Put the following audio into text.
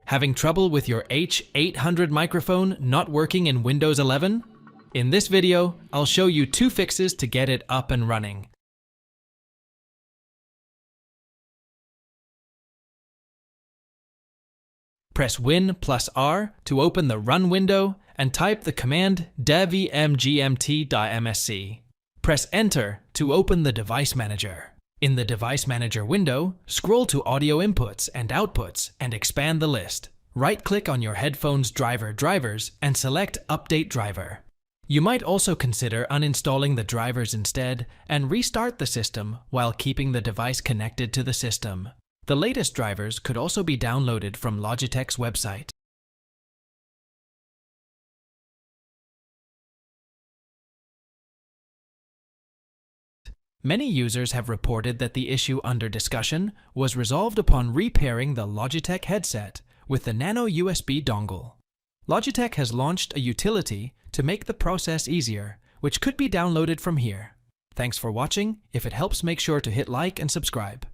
Having trouble with your H800 microphone not working in Windows 11? In this video, I'll show you 2 fixes to get it up and running. Press Win+R to open the Run window and type the command dev-emgmt.msc. Press Enter to open the Device Manager. In the Device Manager window, scroll to Audio Inputs and Outputs and expand the list. Right-click on your headphone's drivers and select Update Driver. You might also consider uninstalling the drivers instead and restart the system while keeping the device connected to the system. The latest drivers could also be downloaded from Logitech's website. Many users have reported that the issue under discussion was resolved upon repairing the Logitech headset with the nano USB dongle. Logitech has launched a utility to make the process easier, which could be downloaded from here. Thanks for watching. If it helps, make sure to hit like and subscribe.